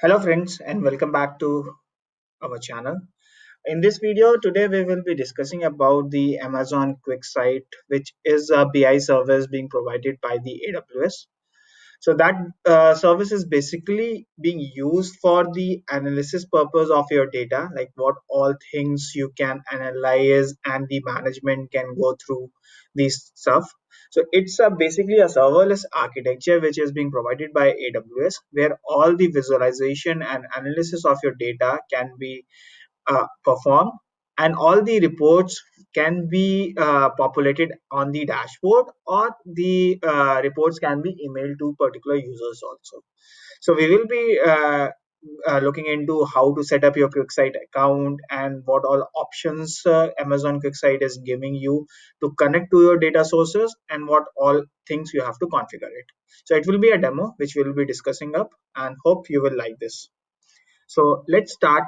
Hello friends and welcome back to our channel. In this video today we will be discussing about the Amazon QuickSight, which is a BI service being provided by the AWS. So that service is basically being used for the analysis purpose of your data, like what all things you can analyze and the management can go through this stuff. So it's basically a serverless architecture which is being provided by AWS, where all the visualization and analysis of your data can be performed, and all the reports can be populated on the dashboard, or the reports can be emailed to particular users also. So we will be looking into how to set up your QuickSight account and what all options Amazon QuickSight is giving you to connect to your data sources, and what all things you have to configure it. So it will be a demo which we will be discussing up, and hope you will like this. So let's start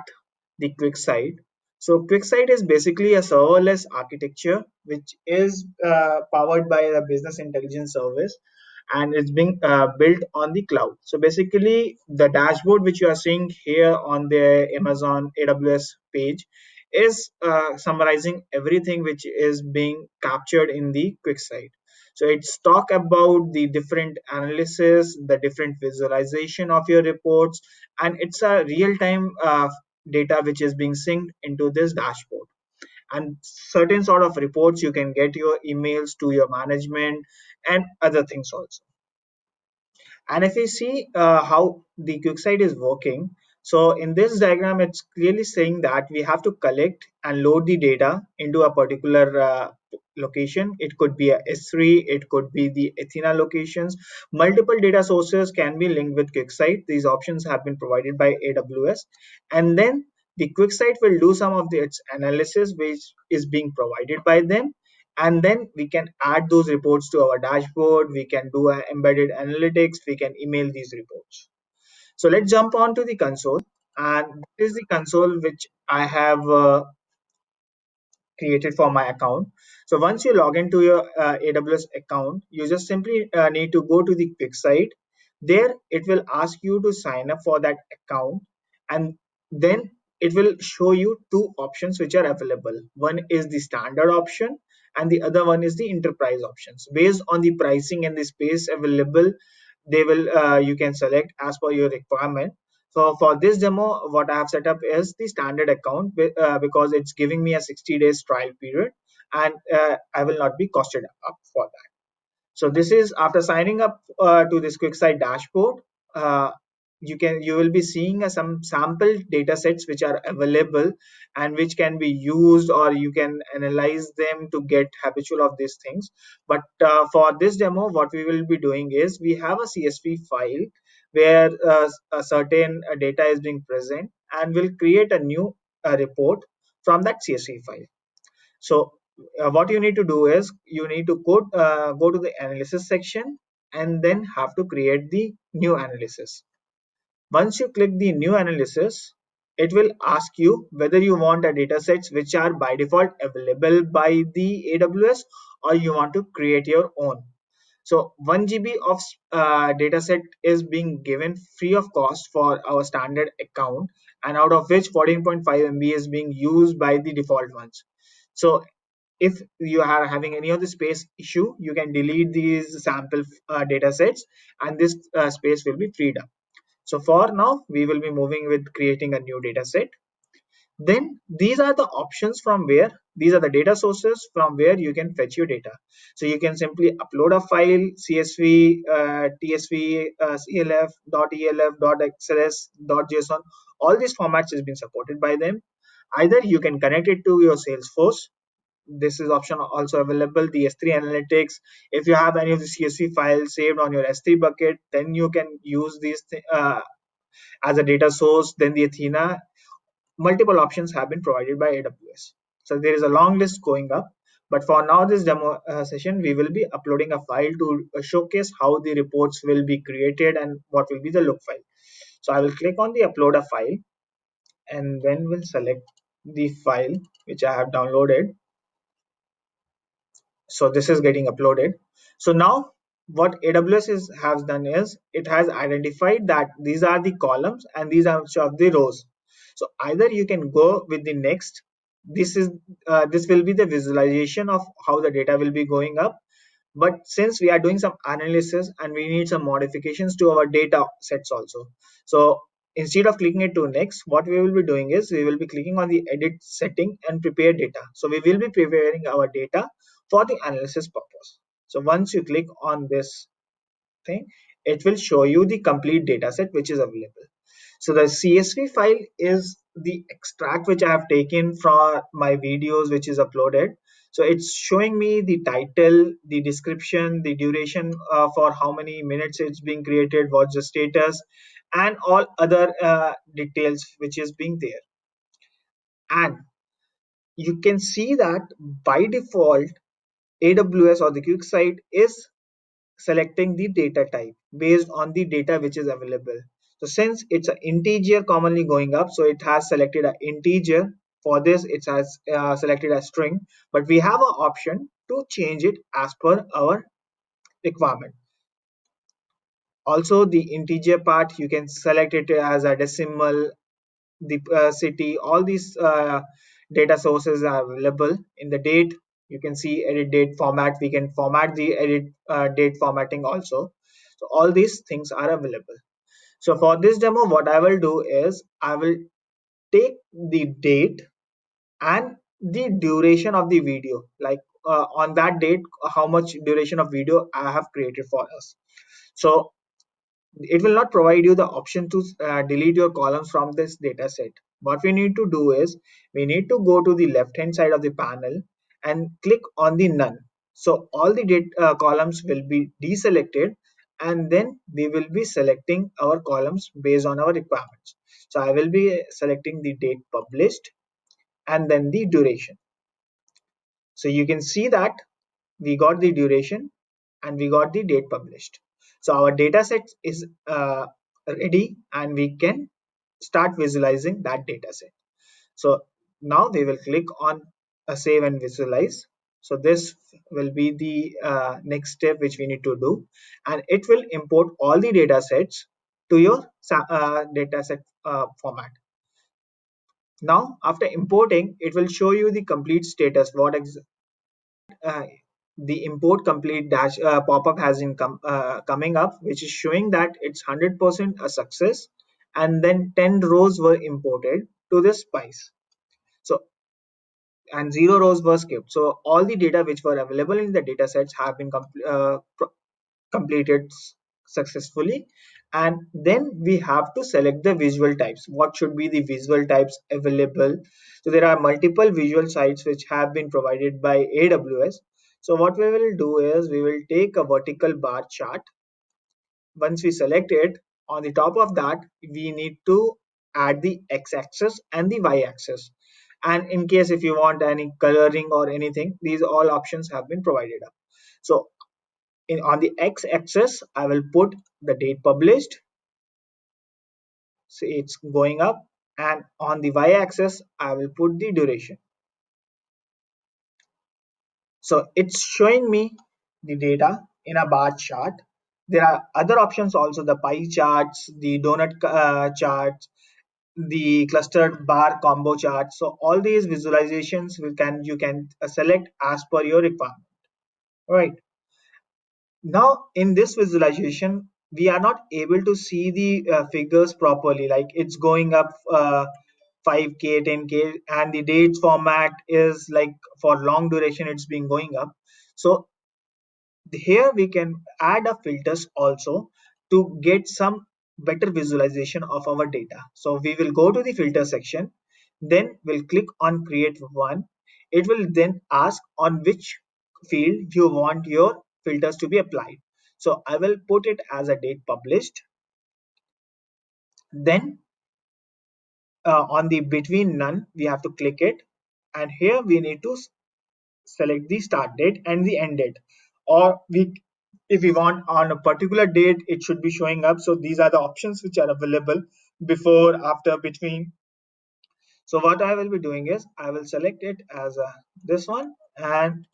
the QuickSight. So QuickSight is basically a serverless architecture which is powered by a business intelligence service, and it's being built on the cloud. So basically the dashboard which you are seeing here on the Amazon AWS page is summarizing everything which is being captured in the QuickSight. So it's talk about the different analysis, the different visualization of your reports, and it's a real-time data which is being synced into this dashboard. And certain sort of reports you can get your emails to your management and other things also. And if we see how the QuickSight is working, so in this diagram, it's clearly saying that we have to collect and load the data into a particular location. It could be a S3, it could be the Athena locations. Multiple data sources can be linked with QuickSight. These options have been provided by AWS. And then the QuickSight will do some of its analysis, which is being provided by them, and then we can add those reports to our dashboard. We can do embedded analytics, we can email these reports. So let's jump on to the console, and this is the console which I have created for my account. So once you log into your AWS account, you just simply need to go to the QuickSight. There it will ask you to sign up for that account, and then it will show you two options which are available. One is the standard option, and the other one is the enterprise options. Based on the pricing and the space available, they will you can select as per your requirement. So for this demo, what I have set up is the standard account because it's giving me a 60 days trial period, and I will not be costed up for that. So this is after signing up to this QuickSight dashboard. Uh, you will be seeing some sample data sets which are available and which can be used, or you can analyze them to get habitual of these things. But for this demo, what we will be doing is we have a CSV file where a certain data is being present, and we'll create a new report from that CSV file. So what you need to do is you need to go to the analysis section, and then have to create the new analysis. Once you click the new analysis, it will ask you whether you want a data sets which are by default available by the AWS, or you want to create your own. So 1 GB of data set is being given free of cost for our standard account, and out of which 14.5 MB is being used by the default ones. So if you are having any of the space issue, you can delete these sample data sets, and this space will be freed up. So for now, we will be moving with creating a new data set. Then these are the options from where, these are the data sources from where you can fetch your data. So you can simply upload a file, CSV, TSV, CLF, .elf, .xls, .json. All these formats has been supported by them. Either you can connect it to your Salesforce. This is option also available. The S3 analytics, if you have any of the CSV files saved on your S3 bucket, then you can use these as a data source. Then the Athena, multiple options have been provided by AWS. So there is a long list going up, but for now this demo session, we will be uploading a file to showcase how the reports will be created and what will be the look file. So I will click on the upload a file, and then we'll select the file which I have downloaded. So this is getting uploaded. So now what AWS has done is it has identified that these are the columns and these are the rows. So either you can go with the next. This will be the visualization of how the data will be going up. But since we are doing some analysis and we need some modifications to our data sets also, so instead of clicking it to next, what we will be doing is we will be clicking on the edit setting and prepare data. So we will be preparing our data for the analysis purpose. So once you click on this thing, it will show you the complete data set which is available. So the CSV file is the extract which I have taken from my videos which is uploaded. So it's showing me the title, the description, the duration for how many minutes it's being created, what's the status, and all other details which is being there. And you can see that by default, AWS or the QuickSight is selecting the data type based on the data which is available. So since it's an integer commonly going up, so it has selected an integer. For this, it has selected a string, but we have an option to change it as per our requirement. Also, the integer part, you can select it as a decimal, the city, all these data sources are available. In the date, you can see edit date format. We can format the edit date formatting also. So all these things are available. So for this demo, what I will do is I will take the date and the duration of the video, like on that date how much duration of video I have created for us. So it will not provide you the option to delete your columns from this data set. What we need to do is we need to go to the left hand side of the panel and click on the none. So all the columns will be deselected, and then we will be selecting our columns based on our requirements. So I will be selecting the date published and then the duration. So you can see that we got the duration and we got the date published. So our data set is ready and we can start visualizing that data set. So now we will click on save and visualize. So this will be the next step which we need to do, and it will import all the data sets to your data set format. Now after importing, it will show you the complete status, uh, the import complete dash pop-up has coming up, which is showing that it's 100% a success, and then 10 rows were imported to the spice. So and 0 rows were skipped. So all the data which were available in the data sets have been completed successfully. And then we have to select the visual types. What should be the visual types available? So there are multiple visual sites which have been provided by AWS. So what we will do is we will take a vertical bar chart. Once we select it, on the top of that we need to add the x-axis and the y-axis. And in case if you want any coloring or anything, these all options have been provided up. So on the x-axis I will put the date published, so it's going up, and on the y-axis I will put the duration. So it's showing me the data in a bar chart. There are other options also, the pie charts, the donut charts, the clustered bar combo chart. So all these visualizations you can select as per your requirement. All right. Now in this visualization, we are not able to see the figures properly, like it's going up 5k 10k, and the dates format is like for long duration it's been going up. So here we can add a filters also to get some better visualization of our data. So we will go to the filter section, then we'll click on create one. It will then ask on which field you want your filters to be applied. So I will put it as a date published. Then on the between none we have to click it, and here we need to select the start date and the end date, or we if we want on a particular date it should be showing up. So these are the options which are available: before, after, between. So what I will be doing is I will select it as this one and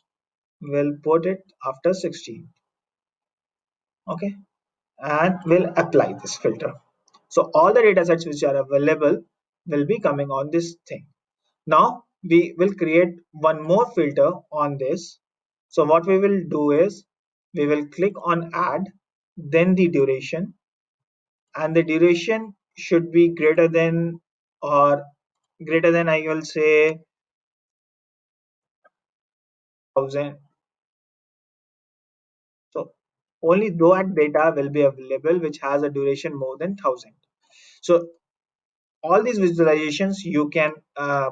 will put it after 16. Okay, and we'll apply this filter. So all the data sets which are available will be coming on this thing. Now we will create one more filter on this. So what we will do is we will click on add, then the duration, and the duration should be greater than, or greater than, I will say, 1000. So only that data will be available which has a duration more than 1000. So all these visualizations you can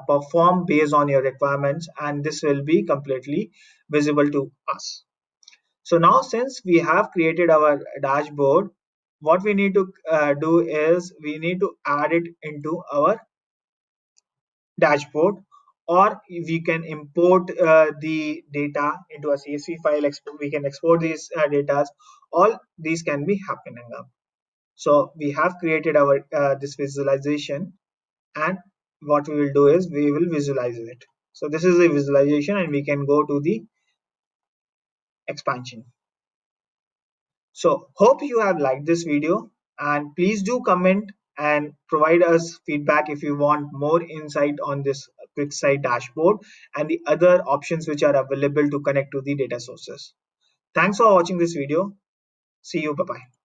perform based on your requirements, and this will be completely visible to us. So now since we have created our dashboard, what we need to do is we need to add it into our dashboard, or we can import the data into a CSV file. We can export these data. All these can be happening now. So we have created our this visualization, and what we will do is we will visualize it. So this is the visualization, and we can go to the expansion. So hope you have liked this video, and please do comment and provide us feedback if you want more insight on this QuickSight dashboard and the other options which are available to connect to the data sources. Thanks for watching this video. See you. Bye bye.